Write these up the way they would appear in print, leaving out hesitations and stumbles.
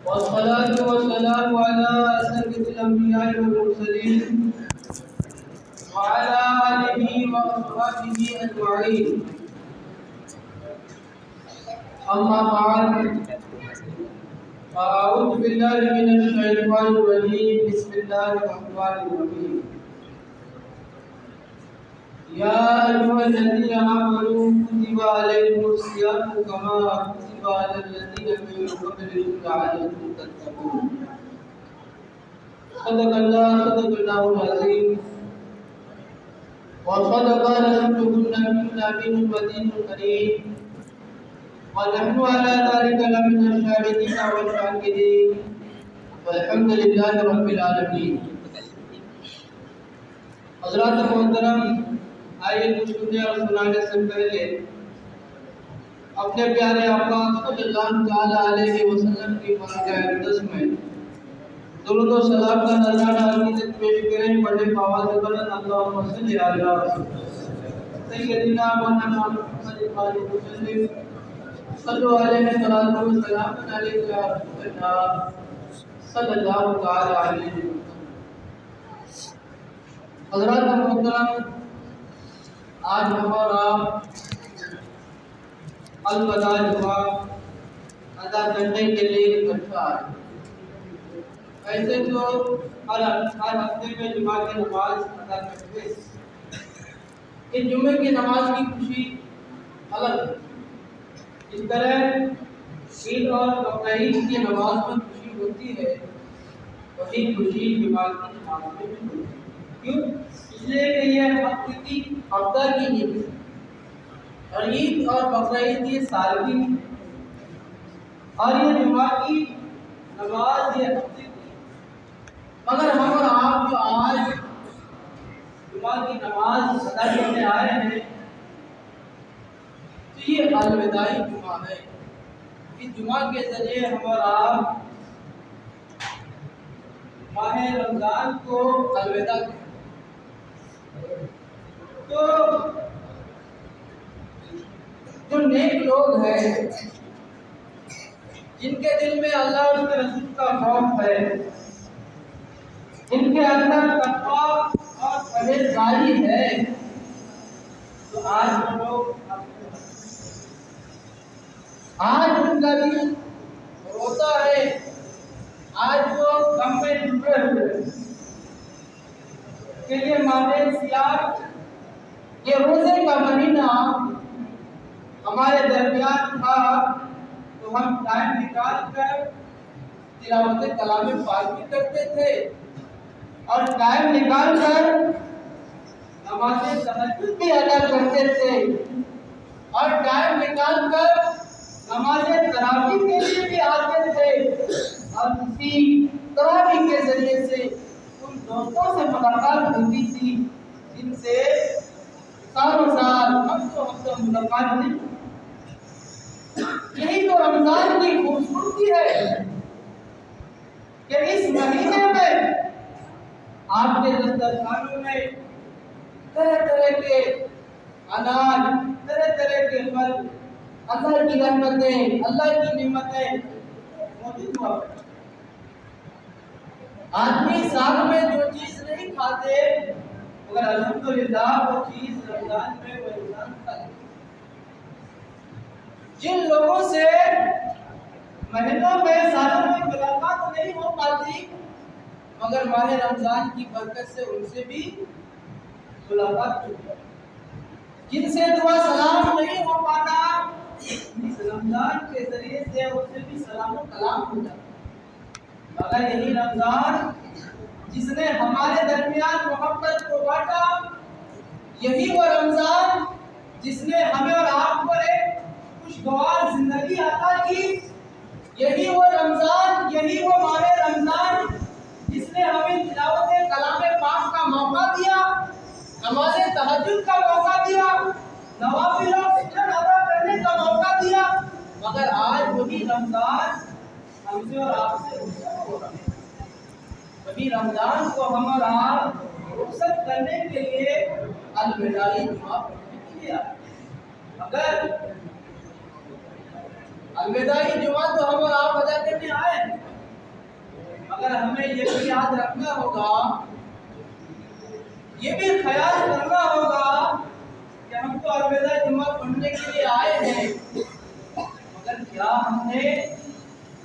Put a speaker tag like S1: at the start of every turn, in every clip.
S1: والصلاة والسلام على أسرة الأنبياء والمرسلين وعلى آله وأصحابه أجمعين. أما بعد، فأعوذ بالله من الشيطان الرجيم. بسم الله الرحمن الرحيم. يا أيها الذين آمنوا كتب عليكم الصيام كما كتب على الذين من قبلكم لعلكم تتقون. صدق الله العظيم وصدق رسوله النبي الأمين المدين الكريم، ونحن على ذلك لمن الشاهدين والشاكرين، والحمد لله رب العالمين. حضرات محترم، آئیے کچھ سننے اور سنانے سے پہلے اپنے پیارے آقا صلی اللہ علیہ وسلم کی بارگاہ اقدس میں درود و سلام کا نذرانہ عقیدت پیش کریں. بڑے آواز بلند اللہم صلی علی سیدنا مولانا محمد وسلم. صلو علیہ وسلم علیہ یا رسول اللہ صلی اللہ تعالی علیہ وسلم. حضرات محترم، آج ہم اور آپ الوداع جمعہ ادا کرنے کے لیے اکٹھا آئے. ایسے تو ہر ہفتے میں جمعہ کی نماز ادا کرتے ہیں. اس جمعے کی نماز کی خوشی الگ ہے. اس طرح عید اور بقرعید کی نماز میں خوشی ہوتی ہے، وہی خوشی جمعہ کی نماز میں بھی ہوتی ہے. کیوں؟ اس لیے کہ یہ حقیقی ہفتہ کی عید ہے، اور عید اور بقرعید یہ سال کی عید ہے، اور یہ جمعہ کی نماز یہ ہفتے کی. مگر ہم اور آپ جو آج جمعہ کی نماز ادا کرنے آئے ہیں تو یہ الوداعی جمعہ ہے. اس جمعہ کے ذریعے ہم اور آپ ماہ رمضان کو الوداع کریں. تو جو نیک لوگ ہیں، جن کے دل میں اللہ اور اس کے رسول کا خوف ہے، جن کے اندر تقویٰ اور پرہیزگاری ہے، تو آج وہ لوگ آج ان کا دل روتا ہے، آج وہ غم میں ڈوبے ہوئے کہ یہ ماہ سیام، یہ روزے کا مہینہ ہمارے درمیان تھا تو ہم ٹائم نکال کر تلاوت کلام پاک بھی کرتے تھے، اور ٹائم نکال کر نماز تہجد بھی ادا کرتے تھے، اور ٹائم نکال کر نماز تراویح کے لیے بھی آتے تھے، اور اسی تراویح کے ذریعے سے ان دوستوں سے ملاقات ہوتی تھی جن سے سالوں سال ہفتوں ملاقات نہیں. یہی تو رمضان کی خوبصورتی ہے کہ اس مہینے میں آپ کے دسترخوانوں میں طرح طرح کے اناج، طرح طرح کے پھل، اللہ کی رحمتیں، اللہ کی نعمتیں موجود ہوا کرتی. آدمی سال میں جو چیز نہیں کھاتے مگر الحمدللہ وہ چیز رمضان میں وہ انسان کھاتے. جن لوگوں سے مہینوں میں سالوں میں ملاقات نہیں ہو پاتی مگر ماہ رمضان کی برکت سے ان سے بھی ملاقات ہوتی ہے، جن سے دعا سلام نہیں ہو پاتا اس رمضان کے ذریعے سے ان سے بھی سلام و کلام ہو جاتا. مگر یہی رمضان جس نے ہمارے درمیان محبت کو بانٹا، یہی وہ رمضان جس نے ہمیں اور آپ کو ایک خوشگوار زندگی عطا کی، یہی وہ رمضان، یہی وہ ماہ رمضان جس نے ہمیں تلاوت کلام پاک کا موقع دیا، نماز تہجد کا موقع دیا، نوافل اور سنن ادا کرنے کا موقع دیا. مگر آج وہی رمضان ہم سے اور آپ سے رخصت ہو رہا ہے. وہی رمضان کو ہم اور آپ رخصت کرنے کے لیے الوداعی جمعہ پڑھنے کے لیے آئے. مگر الوداعی جمعہ تو ہم اور آپ ادا کرنے آئے ہیں، مگر ہمیں یہ بھی یاد رکھنا ہوگا، یہ بھی خیال کرنا ہوگا کہ ہم تو الوداع جمعہ پڑھنے کے لیے آئے ہیں، مگر کیا ہم نے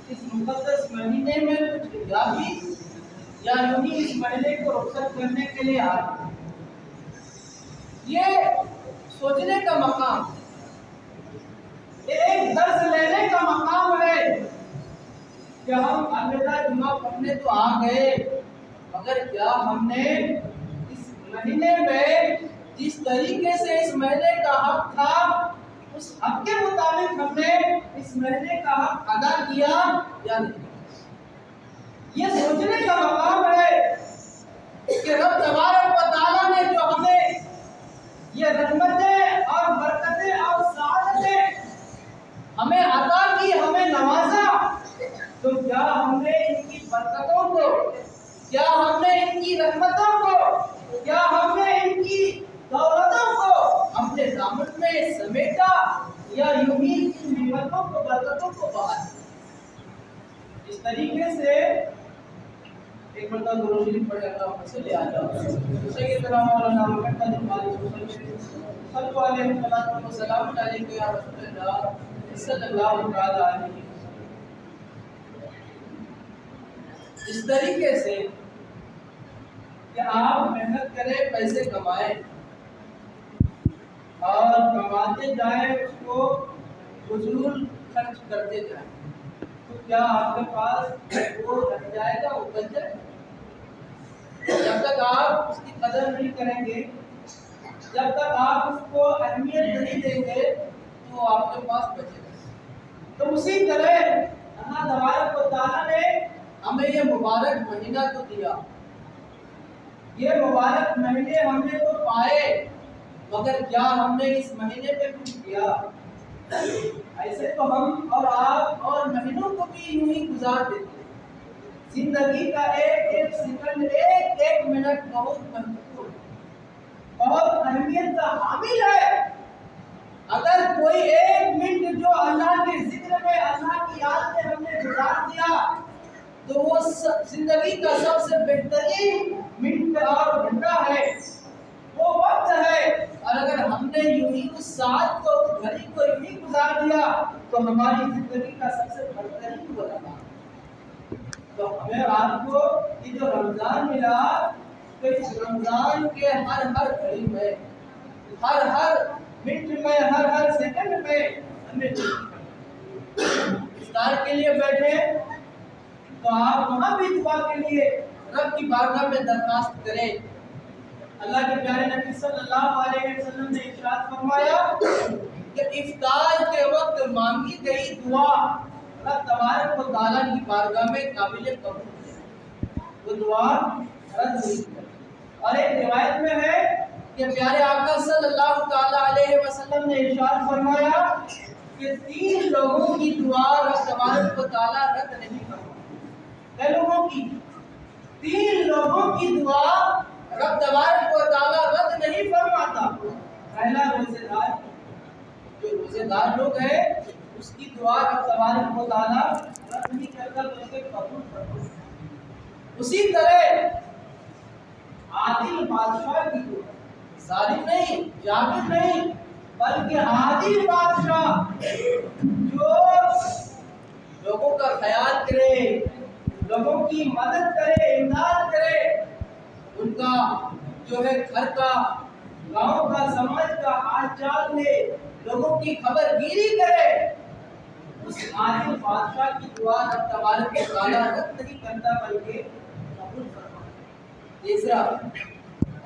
S1: اس مقدس مہینے میں کچھ کیا بھی، یا یوں ہی اس مہینے کو رخصت کرنے کے لیے آئے؟ یہ سوچنے کا مقام، ایک درس لینے کا مقام ہے کہ ہم الوداع جمعہ پڑھنے تو آ گئے، مگر کیا ہم نے اس مہینے میں جس طریقے سے اس مہینے کا حق تھا اس حق کے مطابق ہم نے اس مہینے کا حق ادا کیا یا نہیں؟ یہ سوچنے کا مقام ہے کہ رب تبارک و تعالیٰ نے جو ہمیں یہ رحمتیں اور برکتیں اور سعادتیں ہمیں عطا کی، ہمیں نوازا، تو کیا ہم نے ان کی برکتوں کو، کیا ہم نے ان کی رحمتوں کو، کیا ہم نے ان کی دولتوں کو اپنے دامن میں سمیٹا، یا یوں ہی ان نعمتوں کو، برکتوں کو بہا؟ اس طریقے سے ایک مرتبہ درود شریف پڑھے، اللہم صلی علی سیدنا مولانا محمد صلی اللہ علیہ وسلم علیہ یا رسول اللہ صلی اللہ علیہ وسلم۔ اس طریقے سے کہ آپ محنت کریں، پیسے کمائیں اور کماتے جائیں، اس کو فضول خرچ کرتے جائیں، تو کیا آپ کے پاس وہ رہ جائے گا، وہ بچ جائے گا؟ جب تک آپ اس کی قدر نہیں کریں گے، جب تک آپ اس کو اہمیت نہیں دیں گے، تو وہ آپ کے پاس بچے گا۔ تو اسی طرح اللہ تبارک و تعالیٰ نے ہمیں یہ مبارک مہینہ تو دیا، یہ مبارک مہینے ہم نے تو پائے، مگر کیا ہم نے اس مہینے پہ کچھ کیا؟ ایسے تو ہم اور آپ اور مہینوں کو بھی یوں ہی گزار دیتے ہیں۔ زندگی کا ایک ایک سیکنڈ، ایک ایک منٹ بہت مہتوپورن، بہت اہمیت کا حامل ہے۔ اگر کوئی ایک منٹ جو اللہ کے ذکر میں، اللہ کی یاد میں ہم نے گزار دیا، تو وہ زندگی کا سب سے بہترین منٹ اور گھنٹہ ہے، وہ وقت ہے۔ اور اگر ہم نے یوں ہی اس ساتھ کو، اس گھڑی کو یوں ہی گزار دیا، تو ہماری زندگی کا سب سے بہترین وہ رہا۔ تو ہمیں آپ کو یہ جو رمضان ملا، تو اس رمضان کے ہر گھڑی میں، ہر منٹ میں، ہر سیکنڈ میں ہمیں افطار کے لیے بیٹھے، تو آپ وہاں بھی دعا کے لیے رب کی بارگاہ میں درخواست کریں۔ اللہ کے پیارے نبی صلی اللہ علیہ وسلم نے ارشاد فرمایا کہ افطار کے وقت مانگی گئی دعا رب تبارک و تعالیٰ کی بارگاہ میں قابل قبول ہے، وہ دعا رد نہیں ہے۔ اور ایک روایت میں ہے کہ پیارے آقا صلی اللہ تعالیٰ علیہ وسلم نے ارشاد فرمایا کہ 3 لوگوں کی دعا رب تبارک و تعالیٰ رد نہیں فرماتا۔ لوگوں کی 3 لوگوں کی دعا رب تبارک و تعالیٰ رد نہیں فرماتا۔ پہلا روزے دار، جو روزے دار لوگ ہیں اس کی دعا رب تبارک و تعالیٰ رد نہیں کرتا، بلکہ قبول کرتا۔ اسی طرح عادل بادشاہ کی دعا، ظالم نہیں، جابر نہیں، بلکہ عادل بادشاہ جو لوگوں کا خیال کرے، لوگوں کی مدد کرے، امداد کرے، ان کا جو ہے گھر کا، گاؤں کا، سماج کا حال چال لے، لوگوں کی خبر گیری کرے، اس عادل بادشاہ کی دعا رب تبارک و تعالیٰ رد نہیں کرتا، بلکہ قبول فرماتا۔ تیسرا،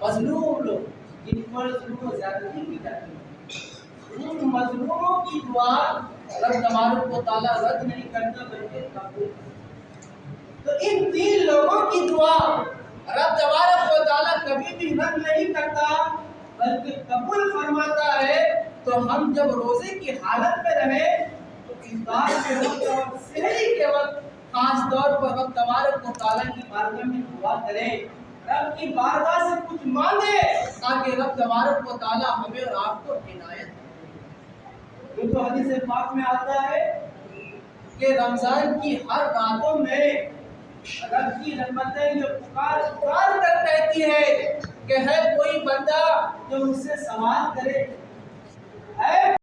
S1: مظلوم لوگ جن پر ظلم و زیادتی کی جاتی ہے، ان مظلوموں کی دعا رب تبارک و تعالیٰ رد نہیں کرتا، بلکہ قبول کرتا۔ تو ان 3 لوگوں کی دعا رب تبارک و تعالیٰ کبھی بھی رد نہیں کرتا، بلکہ قبول فرماتا ہے۔ تو ہم جب روزے کی حالت میں رہے، تو افطار کے وقت اور سحری کے وقت خاص طور پر رب تبارک و تعالیٰ کی بارگاہ میں دعا کریں، رب کی بارگاہ سے کچھ مانگے، تاکہ رب تبارک و تعالیٰ ہمیں اور آپ کو عنایت کرے۔ یہ تو حدیث پاک میں آتا ہے کہ رمضان کی ہر راتوں میں رب کی رحمتیں یہ پکار پکار کر کہتی ہے کہ ہے کوئی بندہ جو مجھ سے سوال کرے، ہے